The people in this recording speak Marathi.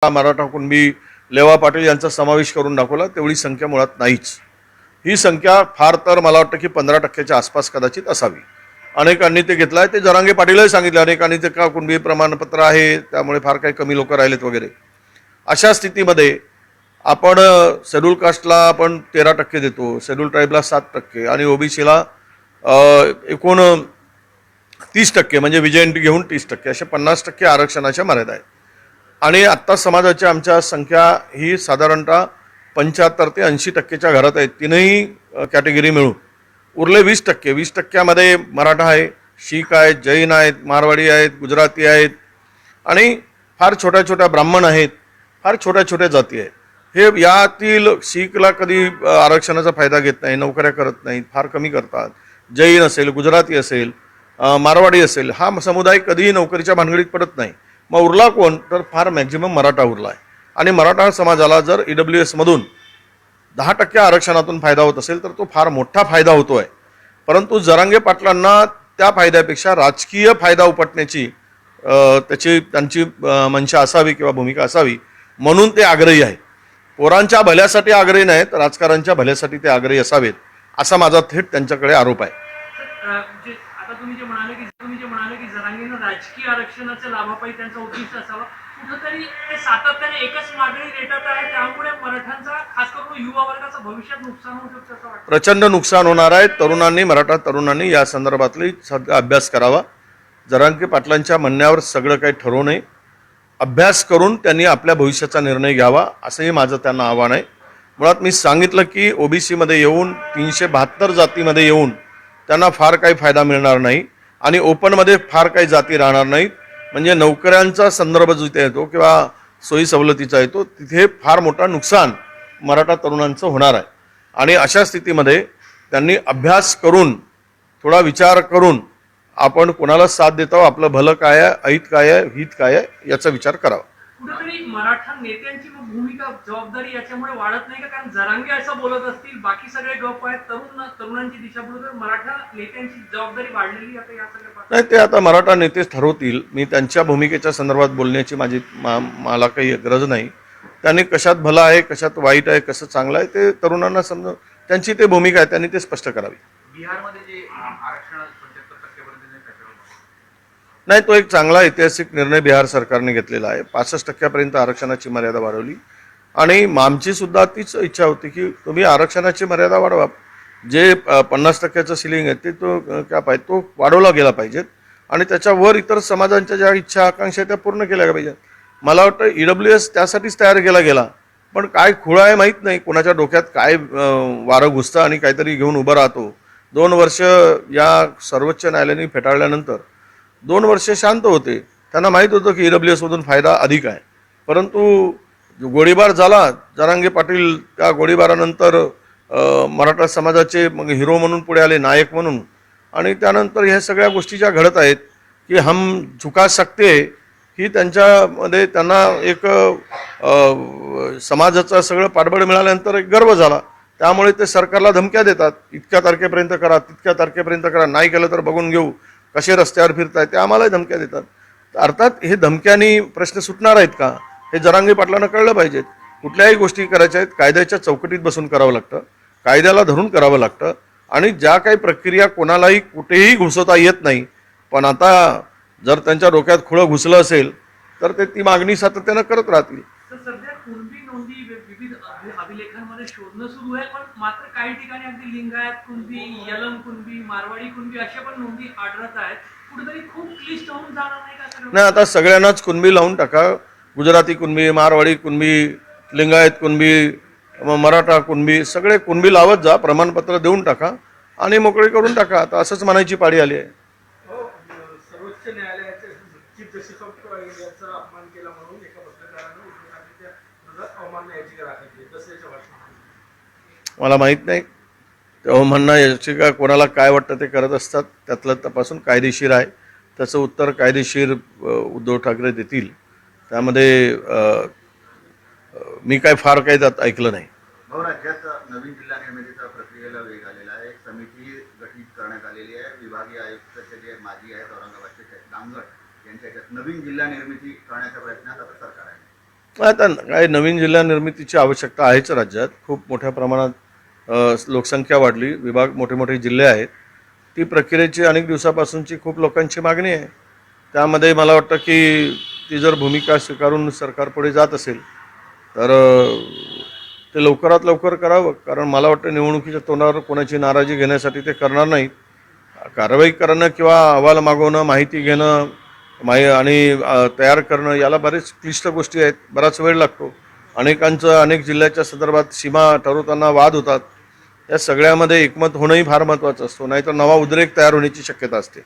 मराठा कुणबी लेवा पाटील यांचा समावेश करून दाखवला, तेवढी संख्या मुळात नाहीच. ही संख्या फार तर मला वाटतं की 15% आसपास कदाचित असावी. अनेकांनी ते घेतलं आहे, ते जरांगे पाटीलही सांगितलं, अनेकांनी ते का कुणबी प्रमाणपत्र आहे त्यामुळे फार काही कमी लोक राहिलेत वगैरे. अशा स्थितीमध्ये आपण शेड्यूल कास्टला आपण 13% देतो, शेड्यूल ट्राईबला 7% आणि ओबीसीला एकूण 30% म्हणजे विजयंती घेऊन 30%, अशा 50% आरक्षणाच्या मर्यादा आहेत. आणि आत्ता समाजाची आमच्या संख्या ही साधारणतः 75 ते 80%च्या घरात आहेत, तीनही कॅटेगरी मिळून. उरले 20%. 20%मध्ये मराठा आहे, शीख आहेत, जैन आहेत, मारवाडी आहेत, गुजराती आहेत आणि फार छोट्या छोट्या ब्राह्मण आहेत, फार छोट्या छोट्या जाती आहेत. हे यातील शीखला कधी आरक्षणाचा फायदा घेत नाही, नोकऱ्या करत नाहीत, फार कमी करतात. जैन असेल, गुजराती असेल, मारवाडी असेल, हा समुदाय कधीही नोकरीच्या भानगडीत पडत नाही. मग उरला कोण तर फार मॅक्झिमम मराठा उरला आहे. आणि मराठा समाजाला जर EWS मधून 10% आरक्षणातून फायदा होत असेल तर तो फार मोठा फायदा होतो आहे. परंतु जरांगे पाटलांना त्या फायद्यापेक्षा राजकीय फायदा उपटण्याची त्यांची मंशा असावी किंवा भूमिका असावी म्हणून ते आग्रही आहेत. पोरांच्या भल्यासाठी आग्रही नाहीत, राजकारणच्या भल्यासाठी ते आग्रही असावेत, असा माझा थेट त्यांच्याकडे आरोप आहे. आता तुम्ही जे म्हणाले की जरांगेनं राजकीय आरक्षणाच्या लाभापायी त्यांचा उद्दिष्ट असावा, कुठंतरी ते सातत्याने एकच मागणी रेटत आहे, त्यामुळे मराठ्यांचा खास करून युवा वर्गाचं भविष्यात नुकसान होऊ शकतं असं वाटतं. प्रचंड नुकसान होणार आहे. तरुणांनी, मराठा तरुणांनी या संदर्भातली सगळा अभ्यास करावा. जरांगे पाटलांच्या म्हणण्यावर सगळं काही ठरवू नये, अभ्यास करून त्यांनी आपल्या भविष्याचा निर्णय घ्यावा, असंही माझं त्यांना आव्हान आहे. मुळात मी सांगितलं की ओबीसीमध्ये येऊन 372 जातीमध्ये येऊन त्यांना फार काही फायदा मिळणार नाही आणि ओपनमध्ये फार काही जाती राहणार नाहीत. म्हणजे नोकऱ्यांचा संदर्भ जिथे येतो किंवा सोयी सवलतीचा येतो तिथे फार मोठा नुकसान मराठा तरुणांचं होणार आहे. आणि अशा स्थितीमध्ये त्यांनी अभ्यास करून, थोडा विचार करून आपण कोणाला साथ देतो, आपलं भलं काय आहे, अहित काय आहे, हित काय आहे याचा विचार करावा. कुठेतरी मराठा नेत्यांची भूमिका, जबाबदारी याच्यामुळे वाढत नाही का? कारण जरांगे असं बोलत असतील, बाकी सगळे गप आहेत, तरुणांची दिशाभूल, तर मराठा नेत्यांची जबाबदारी वाढलेली आता या सगळ्या नाही, ते आता मराठा नेतेच ठरवतील. मी त्यांच्या भूमिकेच्या संदर्भात बोलण्याची मला काही गरज नाही. त्यांनी कशात भलं आहे, कशात वाईट आहे, कसं चांगलं आहे ते तरुणांना समजा, त्यांची ते भूमिका आहे, त्यांनी ते स्पष्ट करावी. बिहारमध्ये जे आरक्षण 75% नाही, तो एक चांगला ऐतिहासिक निर्णय बिहार सरकारने घेतलेला आहे. 65% आरक्षणाची मर्यादा वाढवली आणि आमची सुद्धा तीच इच्छा होती की तुम्ही आरक्षणाची मर्यादा वाढवा. जे 50%चं सिलिंग आहे ते तो कॅप आहे तो वाढवला गेला पाहिजेत आणि त्याच्यावर इतर समाजांच्या ज्या इच्छा आकांक्षा त्या पूर्ण केल्या पाहिजेत. मला वाटतं EWS त्यासाठीच तयार केला गेला, पण काय खुळा आहे माहीत नाही, कोणाच्या डोक्यात काय वारं घुसतं आणि काहीतरी घेऊन उभं राहतो. 2 वर्ष या सर्वोच्च न्यायालयाने फेटाळल्यानंतर 2 वर्ष शांत होते. त्यांना माहीत होतं की EWS मधून फायदा अधिक आहे. परंतु गोळीबार झाला, जरांगे पाटील त्या गोळीबारानंतर मराठा समाजाचे मग हिरो म्हणून पुढे आले, नायक म्हणून. आणि त्यानंतर ह्या सगळ्या गोष्टी ज्या घडत आहेत की हम झुका सकते, ही त्यांच्यामध्ये त्यांना एक समाजाचं सगळं पाठबळ मिळाल्यानंतर एक गर्व झाला. त्यामुळे ते सरकारला धमक्या देतात, इतक्या तारखेपर्यंत करा, तितक्या तारखेपर्यंत करा, नाही केलं तर बघून घेऊ, कसे रस्त्यावर फिरताय, ते आम्हालाही धमक्या देतात. अर्थात हे धमक्यांनी प्रश्न सुटणार आहेत का, हे जरांगे पाटलांना कळलं पाहिजेत. कुठल्याही गोष्टी करायच्या आहेत कायद्याच्या चौकटीत बसून करावं लागतं, कायद्याला धरून करावं लागतं आणि ज्या काही प्रक्रिया कोणालाही कुठेही घुसवता येत नाही. पण आता जर त्यांच्या डोक्यात खुळं घुसलं असेल तर ते ती मागणी सातत्यानं करत राहतील. सध्या कुणबी नोंदी विविध अभिलेखांमध्ये शोधणं सुरू आहे, पण मात्र काही ठिकाणी अगदी लिंगायत कुणबी, यलम कुणबी, मारवाडी कुणबी अशा पण नोंदी आढळत आहेत. कुठेतरी खूप क्लिष्ट होऊन जाणार नाही का? नाही, आता सगळ्यांनाच कुणबी लावून टाका. गुजराती कुणबी, मारवाडी कुणबी, लिंगायत कुणबी, मराठा कुणबी, सगळे कुणबी लावत जा, प्रमाणपत्र देऊन टाका आणि मोकळी करून टाका. आता असंच म्हणायची पाळी आली आहे. सर्वोच्च न्यायालयाचे चीफ जस्टिस ऑफ इंडियाचा अपमान केला म्हणून एका पत्रकारानं अवमान याचिका दाखल केली. मला माहीत नाही तेव्हा म्हणणं याचिका कोणाला काय वाटतं ते करत असतात, त्यातलं तपासून कायदेशीर आहे. त्याचं उत्तर कायदेशीर उद्धव ठाकरे देतील. त्यामध्ये मी काय फार काही त्यात ऐकलं नाही. राज्यात नवीन जिल्हा निर्मितीच्या प्रक्रियेला वेग आलेला आहे. एक समिती गठीत करण्यात आलेली आहे. विभागीय आयुक्ताचे जे माजी आहेत औरंगाबादचे दांगट यांच्या नवीन जिल्हा निर्मिती करण्याच्या प्रयत्नात आता सरकार आहे. आता काय नवीन जिल्हा निर्मितीची आवश्यकता आहेच राज्यात. खूप मोठ्या प्रमाणात लोकसंख्या वाढली, विभाग मोठे मोठे जिल्हे आहेत. ती प्रक्रियेची अनेक दिवसापासूनची खूप लोकांची मागणी आहे. त्यामध्ये मला वाटतं की ती जर भूमिका स्वीकारून सरकार पुढे जात असेल तर ते लवकरात लवकर करावं. कारण मला वाटतं निवडणुकीच्या तोंडावर कोणाची नाराजी घेण्यासाठी ते करणार नाहीत. कारवाई करणं किंवा अहवाल मागवणं, माहिती घेणं आणि तयार करणं याला बरेच क्लिष्ट गोष्टी आहेत. बराच वेळ लागतो. अनेक जिल्ह्याच्या संदर्भात सीमा ठरवताना वाद होतात. या सगळ्यामध्ये एकमत होणंही फार महत्त्वाचं असतो, नाहीतर नवा उद्रेक तयार होण्याची शक्यता असते.